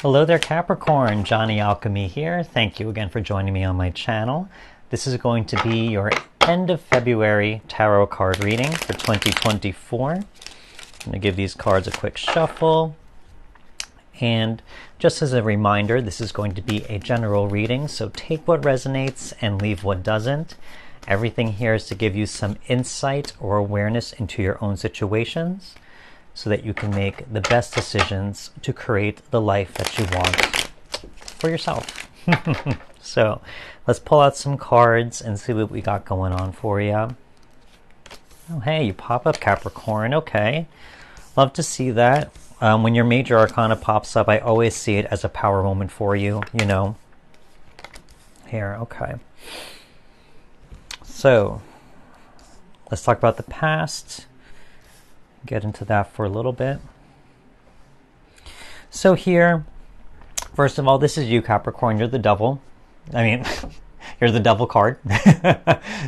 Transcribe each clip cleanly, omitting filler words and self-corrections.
Hello there, Capricorn. Johnny Alchemy here. Thank you again for joining me on my channel. This is going to be your end of February tarot card reading for 2024. I'm going to give these cards a quick shuffle. And just as a reminder, this is going to be a general reading, so take what resonates and leave what doesn't. Everything here is to give you some insight or awareness into your own situations, so that you can make the best decisions to create the life that you want for yourself. So let's pull out some cards and see what we got going on for you. Oh, hey, you pop up, Capricorn. Okay. Love to see that. When your major arcana pops up, I always see it as a power moment for you, you know. Here, okay. So let's talk about the past. Get into that for a little bit. So here, first of all, this is you, Capricorn. You're the devil. I mean, you're the devil card.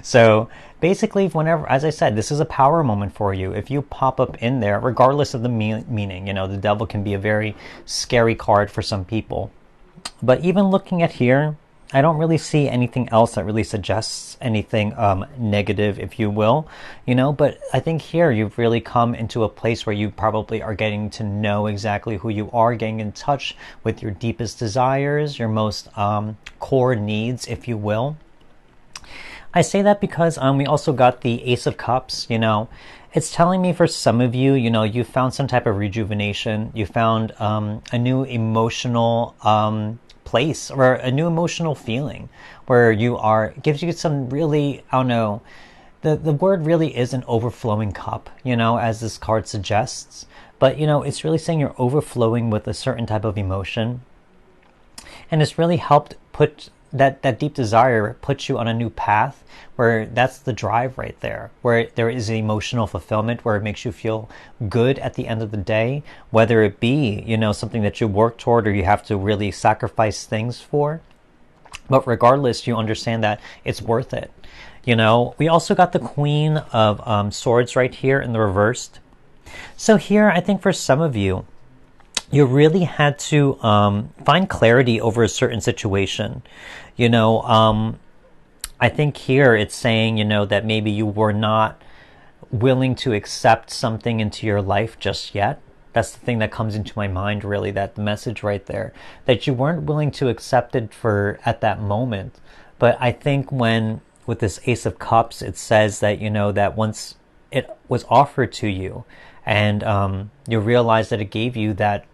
So basically, whenever, as I said, this is a power moment for you. If you pop up in there, regardless of the meaning, you know, the devil can be a very scary card for some people. But even looking at here, I don't really see anything else that really suggests anything negative, if you will, you know, but I think here you've really come into a place where you probably are getting to know exactly who you are, getting in touch with your deepest desires, your most core needs, if you will. I say that because we also got the Ace of Cups, you know. It's telling me for some of you, you know, you found some type of rejuvenation. You found a new emotional place or a new emotional feeling where you are, gives you some really, I don't know, the word really is an overflowing cup, you know, as this card suggests. But, you know, it's really saying you're overflowing with a certain type of emotion. And it's really helped put that deep desire, puts you on a new path where that's the drive right there, where there is emotional fulfillment, where it makes you feel good at the end of the day, whether it be, you know, something that you work toward or you have to really sacrifice things for. But regardless, you understand that it's worth it. You know, we also got the Queen of Swords right here in the reversed. So here, I think for some of you, you really had to find clarity over a certain situation. You know, I think here it's saying, you know, that maybe you were not willing to accept something into your life just yet. That's the thing that comes into my mind, really, that message right there, that you weren't willing to accept it for at that moment. But I think when, with this Ace of Cups, it says that, you know, that once it was offered to you and you realize that it gave you that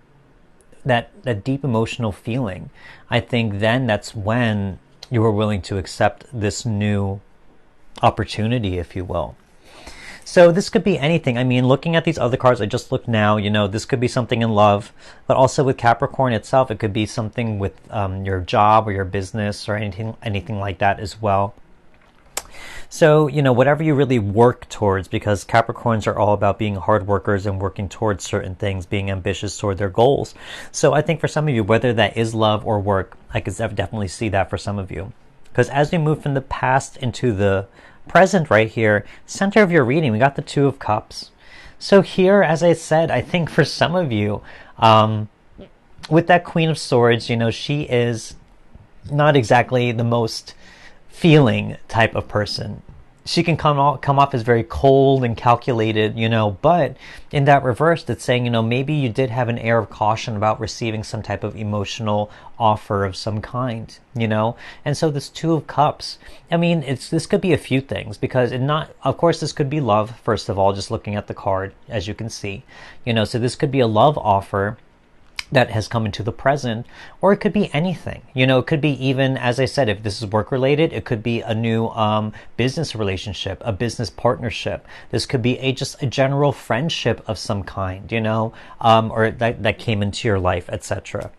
deep emotional feeling, I think then that's when you were willing to accept this new opportunity, if you will. So this could be anything. I mean, looking at these other cards, I just looked now, you know, this could be something in love, but also with Capricorn itself, it could be something with your job or your business or anything like that as well. So, you know, whatever you really work towards, because Capricorns are all about being hard workers and working towards certain things, being ambitious toward their goals. So I think for some of you, whether that is love or work, I could definitely see that for some of you. Because as we move from the past into the present right here, center of your reading, we got the Two of Cups. So here, as I said, I think for some of you, with that Queen of Swords, you know, she is not exactly the most feeling type of person. She can come off as very cold and calculated, you know, but in that reverse, it's saying, you know, maybe you did have an air of caution about receiving some type of emotional offer of some kind, you know. And so this Two of Cups, I mean, this could be a few things, because of course, this could be love, first of all, just looking at the card, as you can see, you know, so this could be a love offer that has come into the present, or it could be anything, you know. It could be even, as I said, if this is work related, it could be a new business relationship, a business partnership. This could be just a general friendship of some kind, you know, or that came into your life, etc.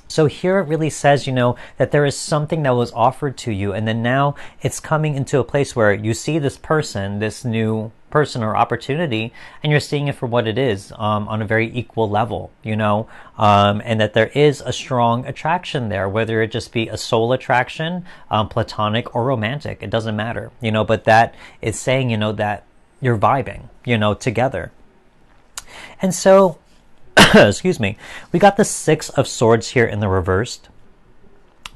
So here it really says, you know, that there is something that was offered to you, and then now it's coming into a place where you see this person, this new person or opportunity, and you're seeing it for what it is, on a very equal level, you know, and that there is a strong attraction there, whether it just be a soul attraction, platonic or romantic, it doesn't matter, you know, but that is saying, you know, that you're vibing, you know, together. And so excuse me, we got the Six of Swords here in the reversed.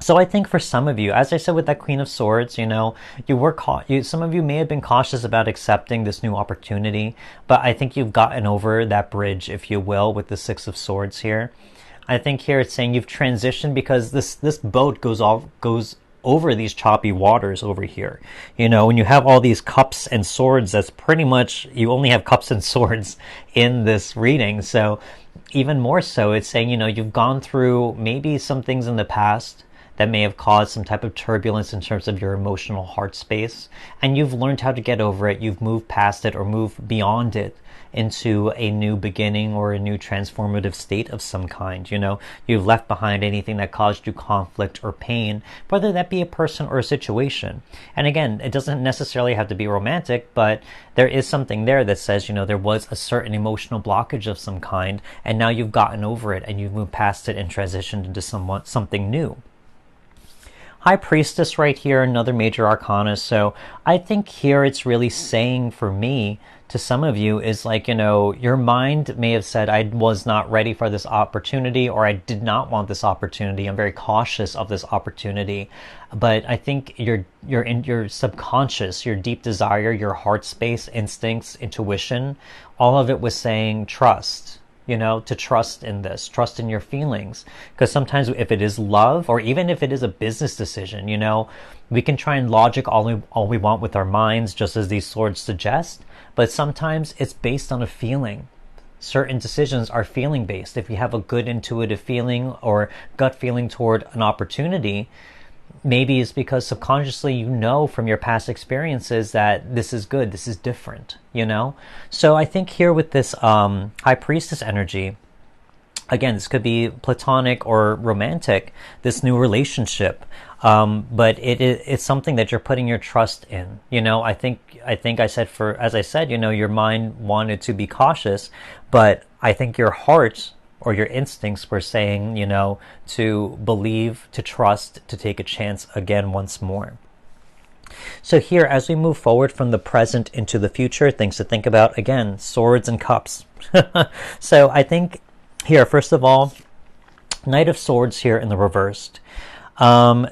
So I think for some of you, as I said with that Queen of Swords, you know, some of you may have been cautious about accepting this new opportunity, but I think you've gotten over that bridge, if you will, with the Six of Swords here. I think here it's saying you've transitioned because this boat goes over these choppy waters over here. You know, when you have all these cups and swords, that's pretty much, you only have cups and swords in this reading. So even more so, it's saying, you know, you've gone through maybe some things in the past that may have caused some type of turbulence in terms of your emotional heart space, and you've learned how to get over it. You've moved past it or moved beyond it into a new beginning or a new transformative state of some kind. You know, you've left behind anything that caused you conflict or pain, whether that be a person or a situation. And again, it doesn't necessarily have to be romantic, but there is something there that says, you know, there was a certain emotional blockage of some kind, and now you've gotten over it and you've moved past it and transitioned into something new. High Priestess right here, another major arcana. So I think here it's really saying for me, to some of you, is like, you know, your mind may have said, I was not ready for this opportunity, or I did not want this opportunity. I'm very cautious of this opportunity. But I think you're in your subconscious, your deep desire, your heart space, instincts, intuition, all of it was saying trust. You know, to trust in this, trust in your feelings. Because sometimes if it is love, or even if it is a business decision, you know, we can try and logic all we want with our minds, just as these swords suggest. But sometimes it's based on a feeling. Certain decisions are feeling based. If you have a good intuitive feeling or gut feeling toward an opportunity, maybe it's because subconsciously you know from your past experiences that this is good, this is different, you know? So I think here with this High Priestess energy, again, this could be platonic or romantic, this new relationship. But it's something that you're putting your trust in. You know, I think I said, as I said, you know, your mind wanted to be cautious, but I think your heart or your instincts were saying, you know, to believe, to trust, to take a chance again once more. So here, as we move forward from the present into the future, things to think about, again, swords and cups. So I think here, first of all, Knight of Swords here in the reversed.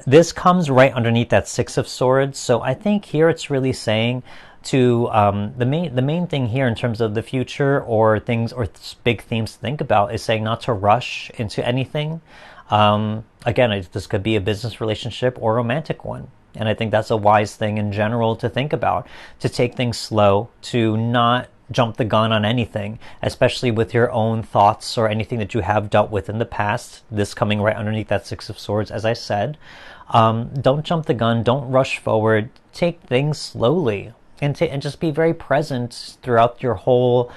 This comes right underneath that Six of Swords. So I think here it's really saying to the main thing here in terms of the future or things or big themes to think about is saying not to rush into anything. Again, this could be a business relationship or a romantic one. And I think that's a wise thing in general to think about, to take things slow, to not jump the gun on anything, especially with your own thoughts or anything that you have dealt with in the past. This coming right underneath that Six of Swords, as I said. Don't jump the gun, don't rush forward, take things slowly. And just be very present throughout your whole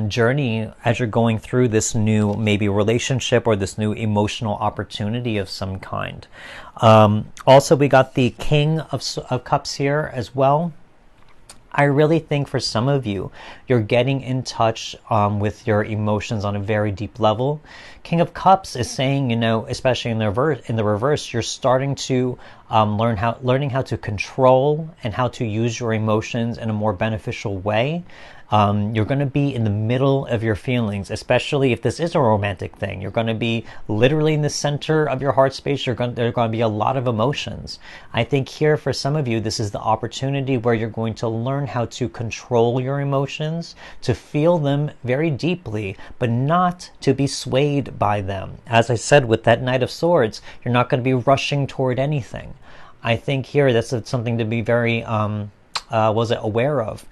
journey as you're going through this new maybe relationship or this new emotional opportunity of some kind. Also, we got the King of Cups here as well. I really think for some of you, you're getting in touch with your emotions on a very deep level. King of Cups is saying, you know, especially in the reverse, you're starting to learning how to control and how to use your emotions in a more beneficial way. You're going to be in the middle of your feelings, especially if this is a romantic thing. You're going to be literally in the center of your heart space. There are going to be a lot of emotions. I think here for some of you, this is the opportunity where you're going to learn how to control your emotions, to feel them very deeply, but not to be swayed by them. As I said with that Knight of Swords, you're not going to be rushing toward anything. I think here that's something to be very aware of.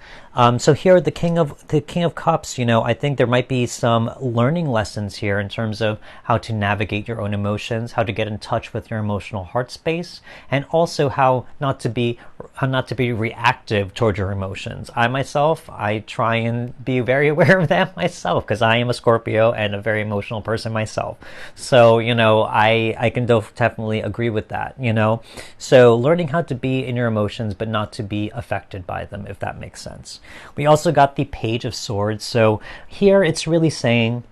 So here, the King of Cups, you know, I think there might be some learning lessons here in terms of how to navigate your own emotions, how to get in touch with your emotional heart space, and also how not to be reactive toward your emotions. I try and be very aware of that myself, because I am a Scorpio and a very emotional person myself. So, you know, I can definitely agree with that, you know. So learning how to be in your emotions, but not to be affected by them, if that makes sense. We also got the Page of Swords. So here it's really saying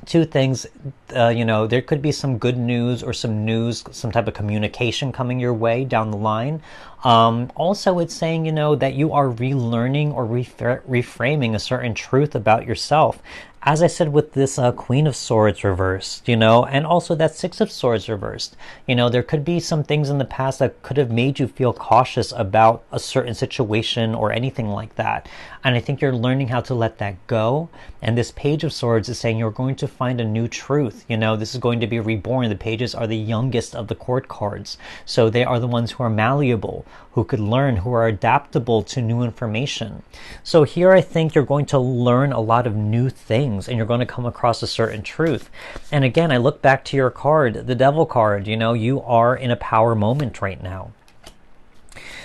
two things. You know, there could be some good news or some news, some type of communication coming your way down the line. Also, it's saying, you know, that you are relearning or reframing a certain truth about yourself. as I said with this Queen of Swords reversed, and also that Six of Swords reversed, there could be some things in the past that could have made you feel cautious about a certain situation or anything like that. And I think you're learning how to let that go. And this Page of Swords is saying you're going to find a new truth. This is going to be reborn. The pages are the youngest of the court cards. So they are the ones who are malleable, who could learn, who are adaptable to new information. So here I think you're going to learn a lot of new things and you're going to come across a certain truth. And again, I look back to your card, the Devil card, you are in a power moment right now.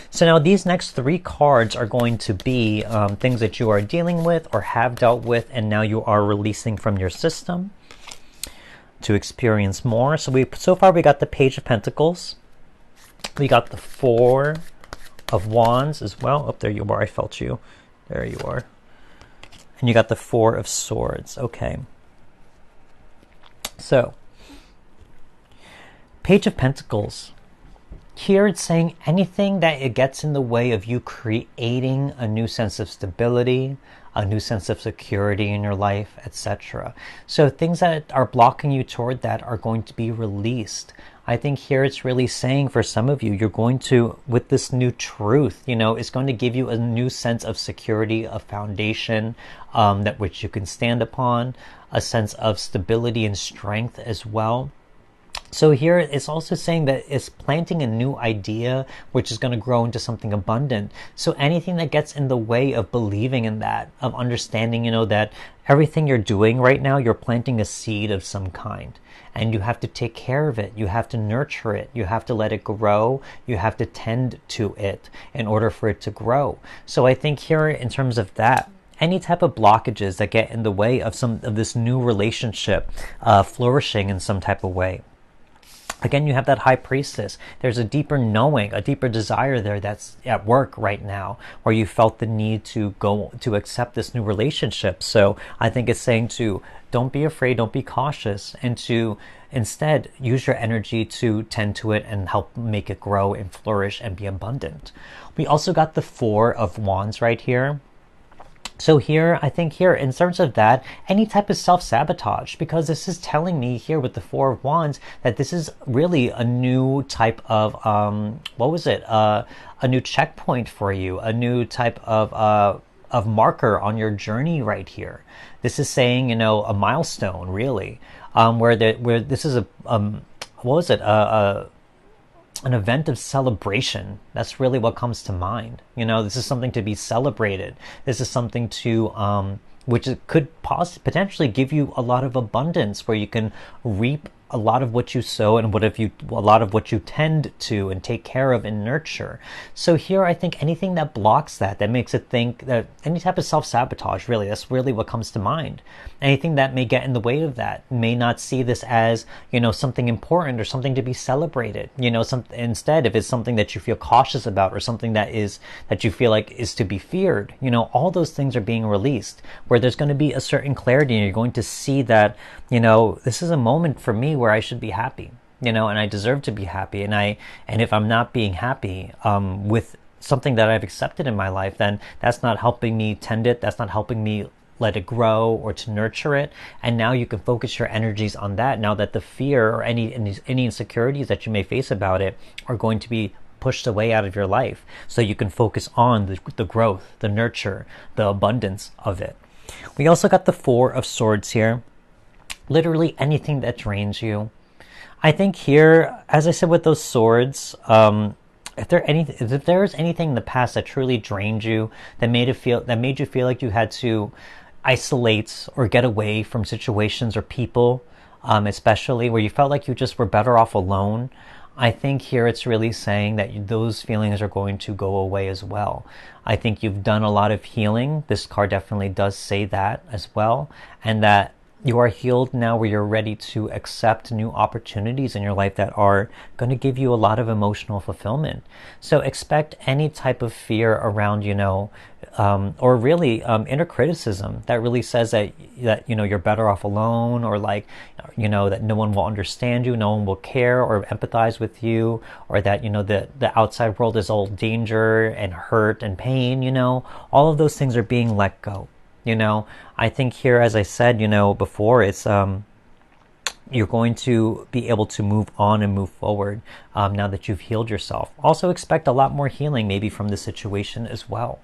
So now these next 3 cards are going to be things that you are dealing with or have dealt with, and now you are releasing from your system to experience more. So far we got the Page of Pentacles. We got the 4 of Wands as well. Oh, there you are. I felt you. There you are. And you got the 4 of Swords. Okay. So, Page of Pentacles. Here it's saying anything that it gets in the way of you creating a new sense of stability, a new sense of security in your life, etc. So things that are blocking you toward that are going to be released. I think here it's really saying for some of you, you're going to, with this new truth, it's going to give you a new sense of security, a foundation that which you can stand upon, a sense of stability and strength as well. So here it's also saying that it's planting a new idea which is going to grow into something abundant. So anything that gets in the way of believing in that, of understanding, that everything you're doing right now, you're planting a seed of some kind. And you have to take care of it. You have to nurture it. You have to let it grow. You have to tend to it in order for it to grow. So I think here in terms of that, any type of blockages that get in the way of this new relationship flourishing in some type of way. Again, you have that High Priestess. There's a deeper knowing, a deeper desire there that's at work right now, where you felt the need to go to accept this new relationship. So I think it's saying to don't be afraid, don't be cautious, and to instead use your energy to tend to it and help make it grow and flourish and be abundant. We also got the 4 of Wands right here. So here, I think here, in terms of that, any type of self-sabotage, because this is telling me here with the 4 of Wands that this is really a new type of, a new checkpoint for you, a new type of marker on your journey right here. This is saying, a milestone, really, where this is an event of celebration. That's really what comes to mind. This is something to be celebrated. This is something to which could potentially give you a lot of abundance, where you can reap a lot of what you sow and a lot of what you tend to and take care of and nurture. So here I think anything that blocks that makes it think that any type of self-sabotage, really, that's really what comes to mind. Anything that may get in the way of that may not see this as, something important or something to be celebrated. Instead, if it's something that you feel cautious about or something that you feel like is to be feared, all those things are being released, where there's going to be a certain clarity and you're going to see that, this is a moment for me where I should be happy, and I deserve to be happy. And if I'm not being happy with something that I've accepted in my life, then that's not helping me tend it. That's not helping me let it grow or to nurture it. And now you can focus your energies on that. Now that the fear or any insecurities that you may face about it are going to be pushed away out of your life, so you can focus on the growth, the nurture, the abundance of it. We also got the 4 of Swords here. Literally anything that drains you. I think here, as I said with those swords, if there's anything in the past that truly drained you, that made you feel like you had to isolate or get away from situations or people, especially where you felt like you just were better off alone, I think here it's really saying that those feelings are going to go away as well. I think you've done a lot of healing. This card definitely does say that as well, and that you are healed now, where you're ready to accept new opportunities in your life that are going to give you a lot of emotional fulfillment. So expect any type of fear around, or really inner criticism that really says that you're better off alone, or that no one will understand you, no one will care or empathize with you, or that the outside world is all danger and hurt and pain. All of those things are being let go. I think here, as I said, before, it's you're going to be able to move on and move forward now that you've healed yourself. Also expect a lot more healing maybe from the situation as well.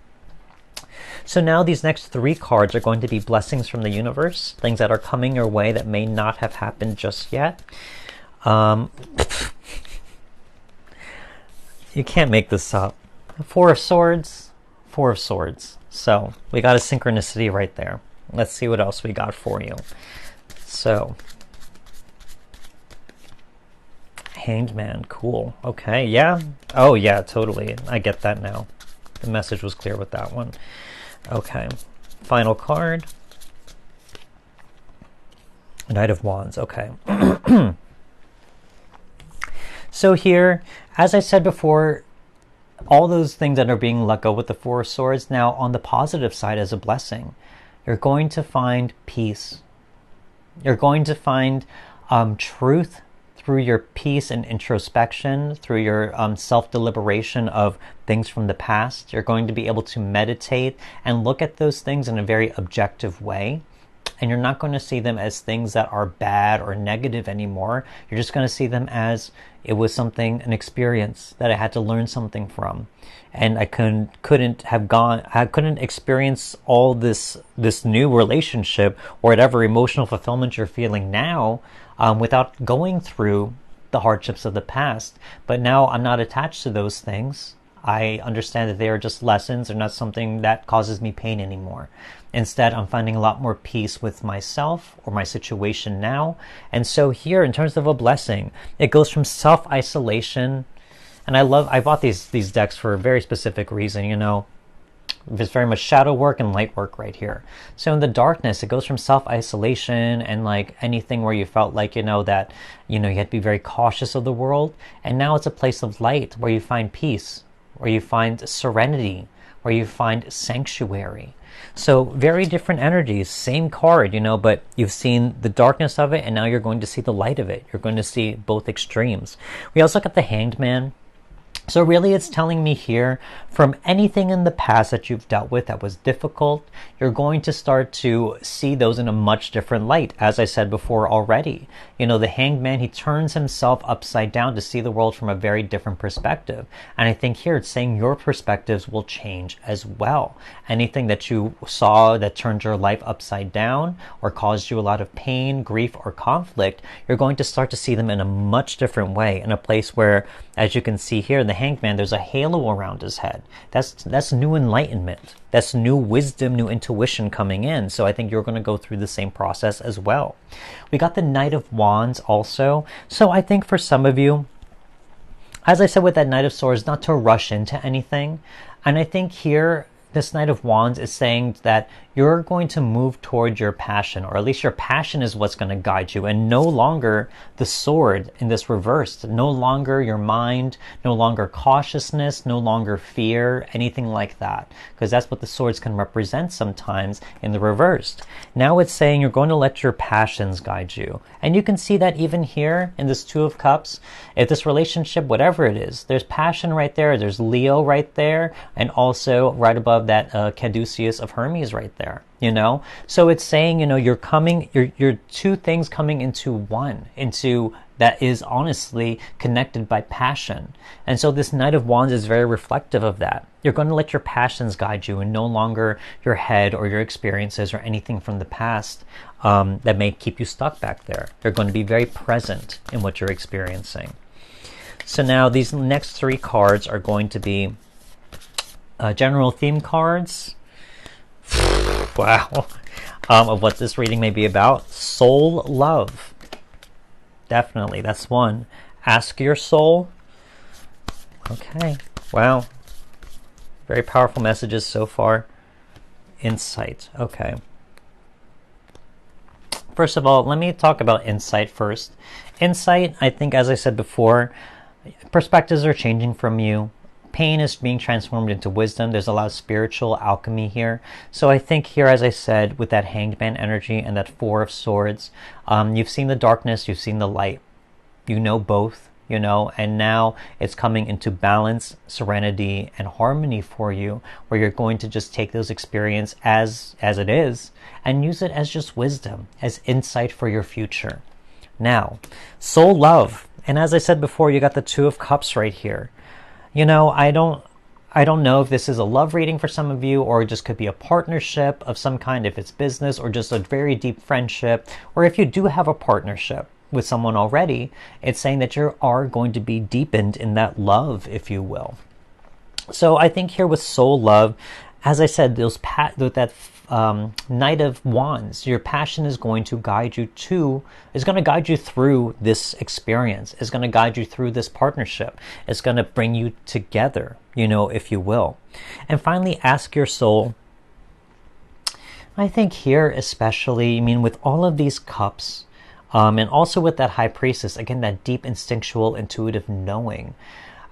So now these next 3 cards are going to be blessings from the universe, things that are coming your way that may not have happened just yet. You can't make this up. 4 of Swords, 4 of Swords. So we got a synchronicity right there. Let's see what else we got for you. So, Hanged Man, cool. Okay, yeah. Oh yeah, totally. I get that now. The message was clear with that one. Okay, final card. Knight of Wands, okay. So here, as I said before, all those things that are being let go with the 4 of Swords, now on the positive side as a blessing, you're going to find peace. You're going to find truth through your peace and introspection, through your self-deliberation of things from the past. You're going to be able to meditate and look at those things in a very objective way. And you're not going to see them as things that are bad or negative anymore. You're just going to see them as it was something, an experience that I had to learn something from. And I couldn't experience all this new relationship or whatever emotional fulfillment you're feeling now without going through the hardships of the past. But now I'm not attached to those things. I understand that they are just lessons or not something that causes me pain anymore. Instead, I'm finding a lot more peace with myself or my situation now. And so here, in terms of a blessing, it goes from self-isolation. And I bought these decks for a very specific reason, It's very much shadow work and light work right here. So in the darkness, it goes from self-isolation and like anything where you felt like, that, you had to be very cautious of the world. And now it's a place of light where you find peace, where you find serenity, where you find sanctuary. So very different energies, same card, but you've seen the darkness of it and now you're going to see the light of it. You're going to see both extremes. We also got the Hanged Man. So really it's telling me here, from anything in the past that you've dealt with that was difficult, you're going to start to see those in a much different light. As I said before already, the Hanged Man, he turns himself upside down to see the world from a very different perspective. And I think here it's saying your perspectives will change as well. Anything that you saw that turned your life upside down or caused you a lot of pain, grief, or conflict, you're going to start to see them in a much different way, in a place where, as you can see here, the Hanged Man, there's a halo around his head. That's new enlightenment. That's new wisdom, new intuition coming in. So I think you're going to go through the same process as well. We got the Knight of Wands also. So I think for some of you, as I said with that Knight of Swords, not to rush into anything. And I think here, this Knight of Wands is saying that you're going to move toward your passion, or at least your passion is what's going to guide you, and no longer the sword in this reversed, no longer your mind, no longer cautiousness, no longer fear, anything like that, because that's what the swords can represent sometimes in the reversed. Now it's saying you're going to let your passions guide you, and you can see that even here in this Two of Cups. If this relationship, whatever it is, there's passion right there, there's Leo right there, and also right above that Caduceus of Hermes right there. So it's saying, you're two things coming into one, into that is honestly connected by passion. And so this Knight of Wands is very reflective of that. You're going to let your passions guide you, and no longer your head or your experiences or anything from the past that may keep you stuck back there. You're going to be very present in what you're experiencing. So now these next 3 cards are going to be general theme cards. Wow. Of what this reading may be about. Soul love. Definitely, that's one. Ask your soul. Okay. Wow. Very powerful messages so far. Insight. Okay. First of all, let me talk about insight first. Insight, I think, as I said before, perspectives are changing from you. Pain is being transformed into wisdom. There's a lot of spiritual alchemy here. So I think here, as I said, with that Hanged Man energy and that 4 of Swords, you've seen the darkness, you've seen the light. You know both. you know, and now it's coming into balance, serenity, and harmony for you, where you're going to just take those experiences as it is and use it as just wisdom, as insight for your future. Now, soul love. And as I said before, you got the Two of Cups right here. You know, I don't know if this is a love reading for some of you, or it just could be a partnership of some kind, if it's business, or just a very deep friendship, or if you do have a partnership with someone already, it's saying that you are going to be deepened in that love, if you will. So I think here with soul love, as I said, that Knight of Wands, your passion is going to guide you through this experience. It's going to guide you through this partnership. It's going to bring you together, you know, if you will. And finally, ask your soul. I think here especially, I mean, with all of these cups, and also with that High Priestess, again, that deep instinctual, intuitive knowing.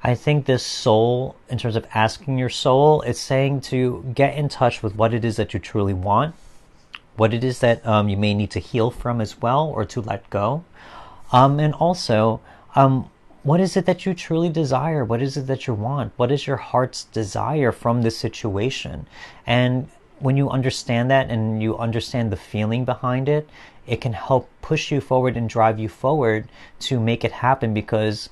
I think this soul, in terms of asking your soul, it's saying to get in touch with what it is that you truly want, what it is that you may need to heal from as well, or to let go. And also, what is it that you truly desire? What is it that you want? What is your heart's desire from this situation? And when you understand that and you understand the feeling behind it, it can help push you forward and drive you forward to make it happen, because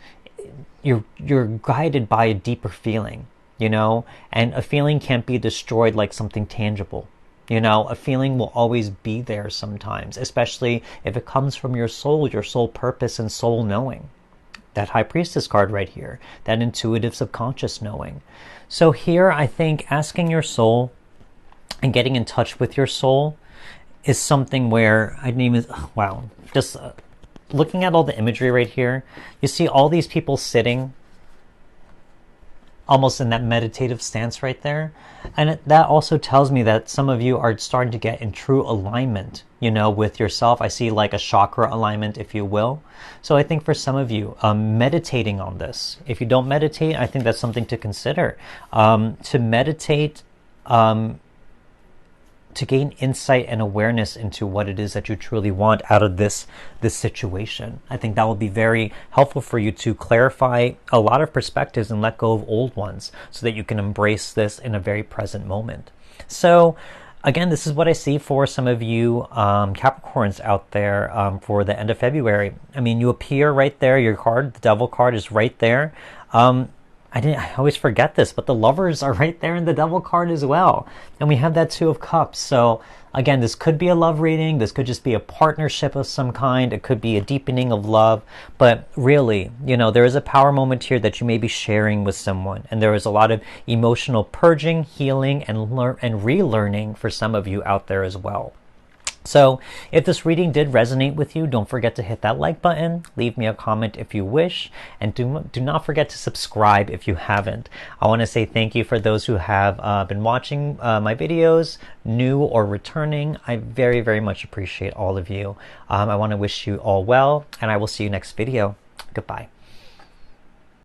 you're guided by a deeper feeling, you know, and a feeling can't be destroyed like something tangible. You know, a feeling will always be there sometimes, especially if it comes from your soul purpose and soul knowing. That High Priestess card right here, that intuitive subconscious knowing. So here, I think asking your soul and getting in touch with your soul is something where looking at all the imagery right here, you see all these people sitting almost in that meditative stance right there. And that also tells me that some of you are starting to get in true alignment, you know, with yourself. I see like a chakra alignment, if you will. So I think for some of you, meditating on this. If you don't meditate, I think that's something to consider. To meditate, to gain insight and awareness into what it is that you truly want out of this situation. I think that will be very helpful for you to clarify a lot of perspectives and let go of old ones, so that you can embrace this in a very present moment. So again, this is what I see for some of you Capricorns out there for the end of February. I mean, you appear right there. Your card, the Devil card, is right there. I always forget this, but the Lovers are right there in the Devil card as well. And we have that Two of Cups. So again, this could be a love reading. This could just be a partnership of some kind. It could be a deepening of love. But really, you know, there is a power moment here that you may be sharing with someone. And there is a lot of emotional purging, healing, and relearning for some of you out there as well. So if this reading did resonate with you, don't forget to hit that like button, leave me a comment if you wish, and do not forget to subscribe if you haven't. I want to say thank you for those who have been watching my videos, new or returning. I very, very much appreciate all of you. I want to wish you all well, and I will see you next video. Goodbye.